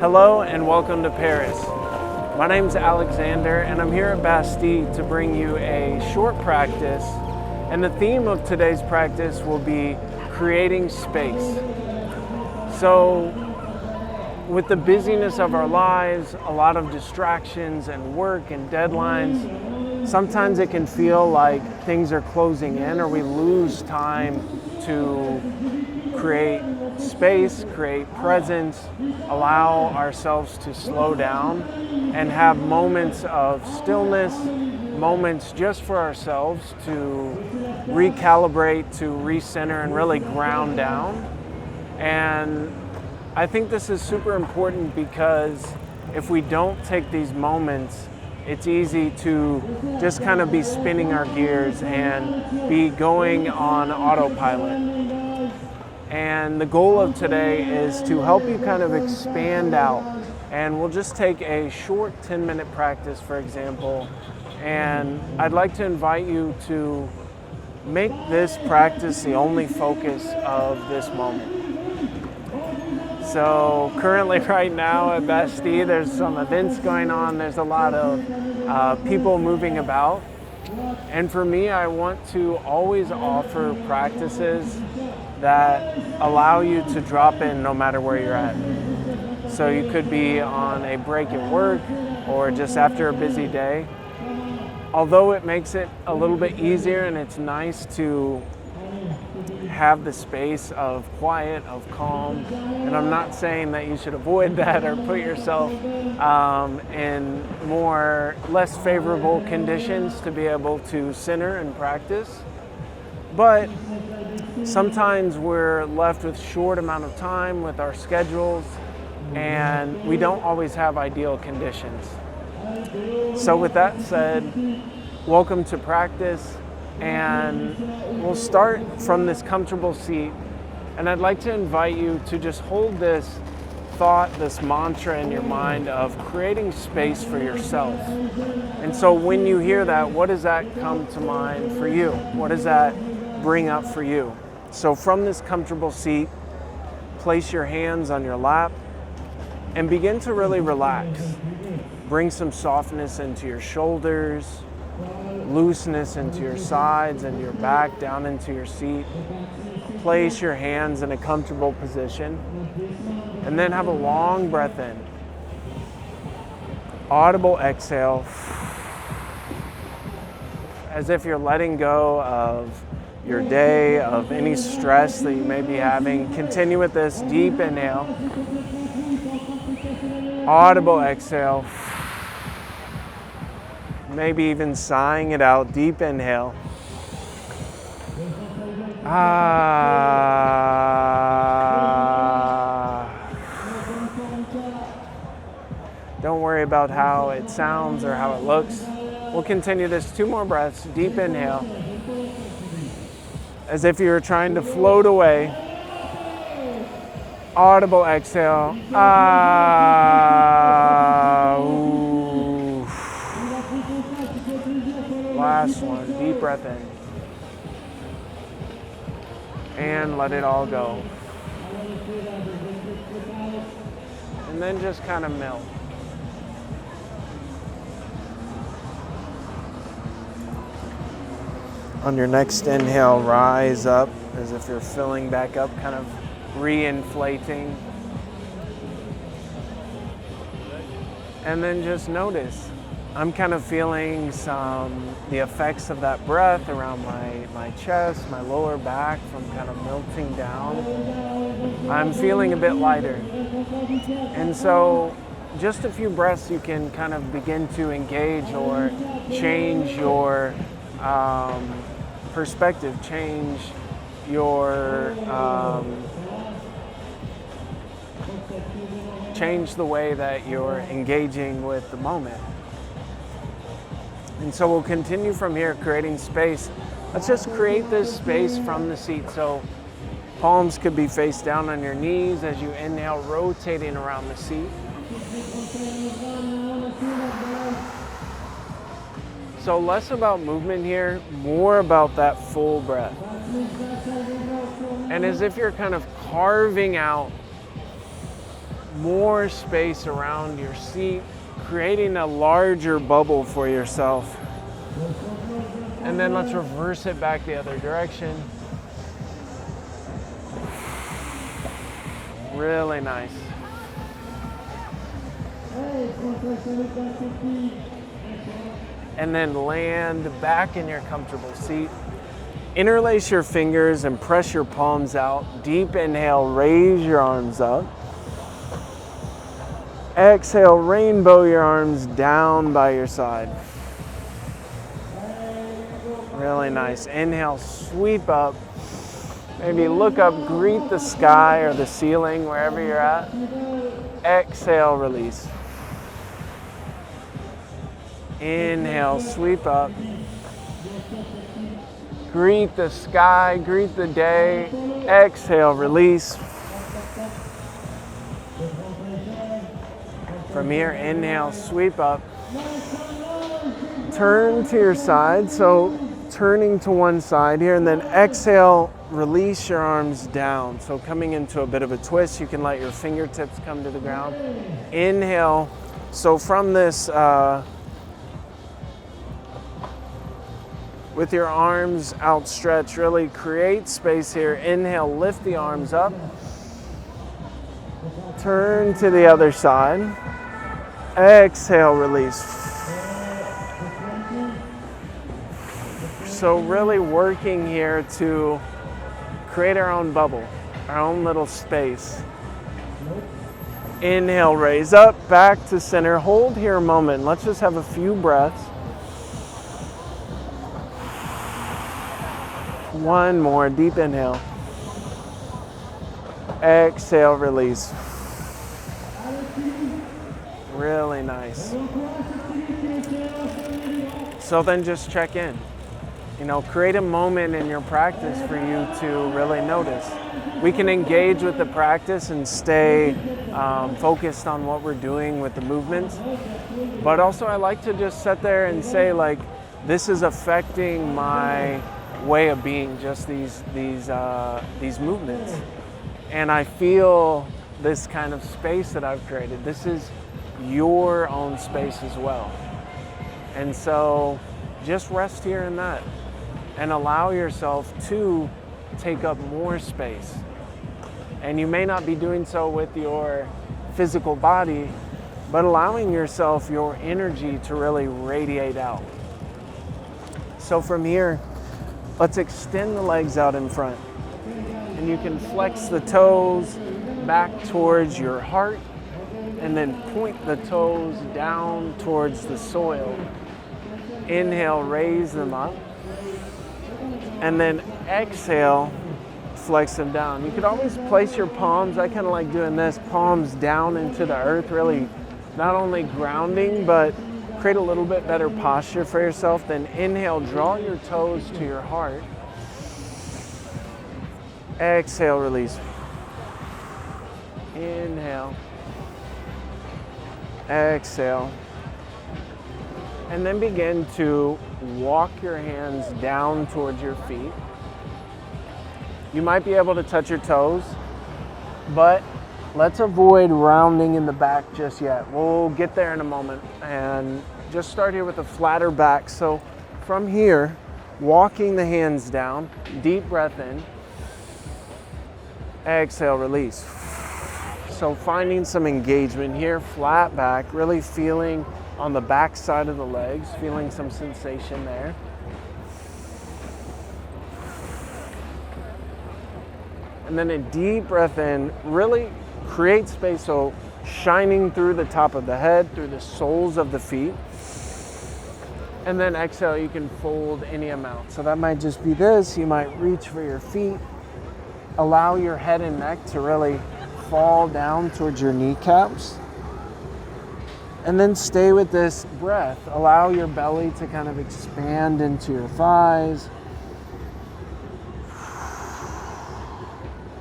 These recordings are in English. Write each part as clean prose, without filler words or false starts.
Hello and welcome to Paris. My name's Alexander and I'm here at Bastille to bring you a short practice, and the theme of today's practice will be creating space. So with the busyness of our lives, a lot of distractions and work and deadlines, sometimes it can feel like things are closing in or we lose time to create space, create presence, allow ourselves to slow down and have moments of stillness, moments just for ourselves to recalibrate, to recenter and really ground down. And I think this is super important because if we don't take these moments, it's easy to just kind of be spinning our gears and be going on autopilot. And the goal of today is to help you kind of expand out. And we'll just take a short 10-minute practice, for example. And I'd like to invite you to make this practice the only focus of this moment. So currently right now at Bastille, there's some events going on. There's a lot of people moving about. And for me, I want to always offer practices that allow you to drop in no matter where you're at. So you could be on a break at work or just after a busy day. Although it makes it a little bit easier and it's nice to have the space of quiet, of calm, and I'm not saying that you should avoid that or put yourself in less favorable conditions to be able to center and practice. But sometimes we're left with short amount of time with our schedules and we don't always have ideal conditions. So with that said, welcome to practice, and we'll start from this comfortable seat, and I'd like to invite you to just hold this thought, this mantra in your mind of creating space for yourself. And so when you hear that, what does that come to mind for you? What does that bring up for you? So from this comfortable seat, place your hands on your lap and begin to really relax. Bring some softness into your shoulders, looseness into your sides and your back, down into your seat. Place your hands in a comfortable position and then have a long breath in. Audible exhale, as if you're letting go of your day, of any stress that you may be having. Continue with this deep inhale. Audible exhale. Maybe even sighing it out. Deep inhale. Don't worry about how it sounds or how it looks. We'll continue this 2 more breaths. Deep inhale. As if you were trying to float away. Audible exhale. Last one, deep breath in. And let it all go. And then just kind of melt. On your next inhale, rise up as if you're filling back up, kind of re-inflating. And then just notice. I'm kind of feeling the effects of that breath around my chest, my lower back from kind of melting down. I'm feeling a bit lighter. And so just a few breaths you can kind of begin to engage or change your perspective, change your change the way that you're engaging with the moment. And so we'll continue from here, creating space. Let's just create this space from the seat. So palms could be face down on your knees as you inhale, rotating around the seat. So less about movement here, more about that full breath. And as if you're kind of carving out more space around your seat, creating a larger bubble for yourself. And then let's reverse it back the other direction. Really nice. And then land back in your comfortable seat. Interlace your fingers and press your palms out. Deep inhale, raise your arms up. Exhale, rainbow your arms down by your side. Really nice. Inhale, sweep up. Maybe look up, greet the sky or the ceiling, wherever you're at. Exhale, release. Inhale, sweep up. Greet the sky, greet the day. Exhale, release. From here, inhale, sweep up. Turn to your side, so turning to one side here, and then exhale, release your arms down. So coming into a bit of a twist, you can let your fingertips come to the ground. Inhale, so from this, with your arms outstretched, really create space here. Inhale, lift the arms up. Turn to the other side. Exhale, release. So really working here to create our own bubble, our own little space. Inhale, raise up, back to center. Hold here a moment. Let's just have a few breaths. One more, deep inhale. Exhale, release. Really nice. So then just check in. You know, create a moment in your practice for you to really notice. We can engage with the practice and stay focused on what we're doing with the movements. But also I like to just sit there and say, like, this is affecting my way of being, just these movements. And I feel this kind of space that I've created. This is your own space as well. And so just rest here in that and allow yourself to take up more space. And you may not be doing so with your physical body, but allowing yourself, your energy to really radiate out. So from here, let's extend the legs out in front. And you can flex the toes back towards your heart and then point the toes down towards the soil. Inhale, raise them up. And then exhale, flex them down. You could always place your palms, I kind of like doing this, palms down into the earth, really not only grounding, but create a little bit better posture for yourself. Then inhale, draw your toes to your heart. Exhale, release. Inhale. Exhale. And then begin to walk your hands down towards your feet. You might be able to touch your toes, but let's avoid rounding in the back just yet. We'll get there in a moment. And just start here with a flatter back. So from here, walking the hands down, deep breath in. Exhale, release. So finding some engagement here, flat back, really feeling on the back side of the legs, feeling some sensation there. And then a deep breath in, really create space, so shining through the top of the head, through the soles of the feet. And then exhale, you can fold any amount. So that might just be this, you might reach for your feet. Allow your head and neck to really fall down towards your kneecaps. And then stay with this breath. Allow your belly to kind of expand into your thighs.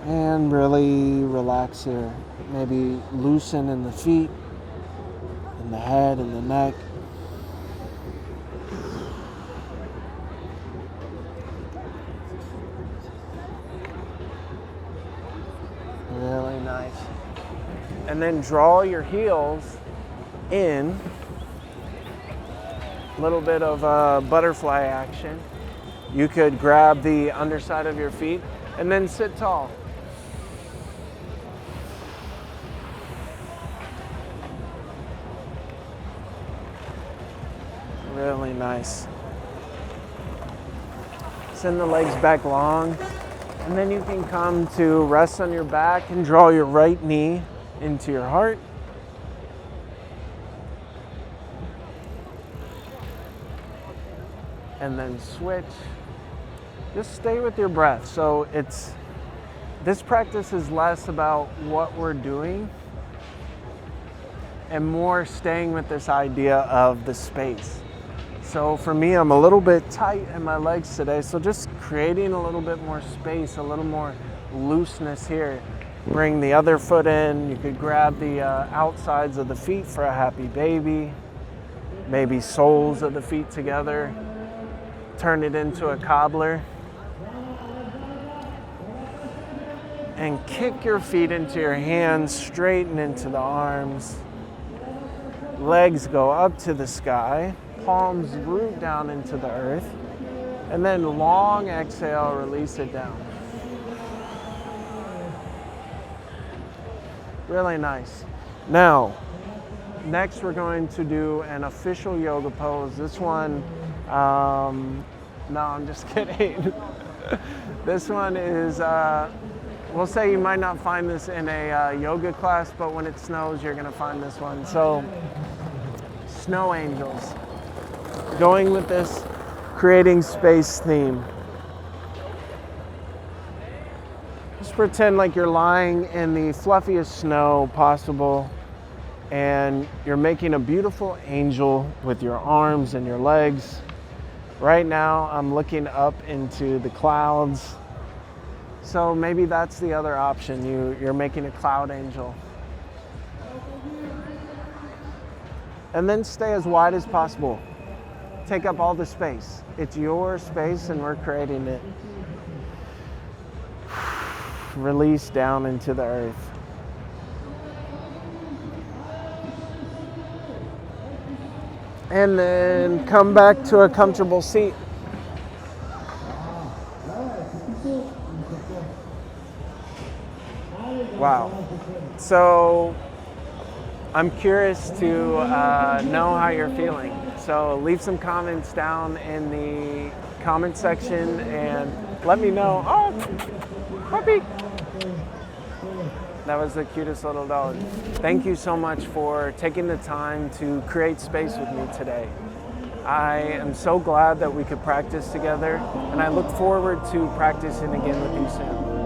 And really relax here. Maybe loosen in the feet, in the head, and the neck. Really nice. and then draw your heels in. A little bit of butterfly action. You could grab the underside of your feet and then sit tall. Really nice. Send the legs back long, and then you can come to rest on your back and draw your right knee into your heart. And then switch. Just stay with your breath. So this practice is less about what we're doing and more staying with this idea of the space. So for me, I'm a little bit tight in my legs today, so just creating a little bit more space, a little more looseness here. Bring the other foot in. You could grab the outsides of the feet for a happy baby. Maybe soles of the feet together. Turn it into a cobbler. And kick your feet into your hands, straighten into the arms. Legs go up to the sky. Palms root down into the earth, and then long exhale, release it down. Really nice. Now, next we're going to do an official yoga pose. This one, no, I'm just kidding. This one is, we'll say you might not find this in a yoga class, but when it snows, you're gonna find this one. So, snow angels. Going with this creating space theme. Just pretend like you're lying in the fluffiest snow possible and you're making a beautiful angel with your arms and your legs. Right now I'm looking up into the clouds. So maybe that's the other option. You're making a cloud angel. And then stay as wide as possible. Take up all the space. It's your space and we're creating it. Release down into the earth. And then come back to a comfortable seat. Wow. So I'm curious to know how you're feeling. So leave some comments down in the comment section and let me know. Oh, puppy. That was the cutest little dog. Thank you so much for taking the time to create space with me today. I am so glad that we could practice together, and I look forward to practicing again with you soon.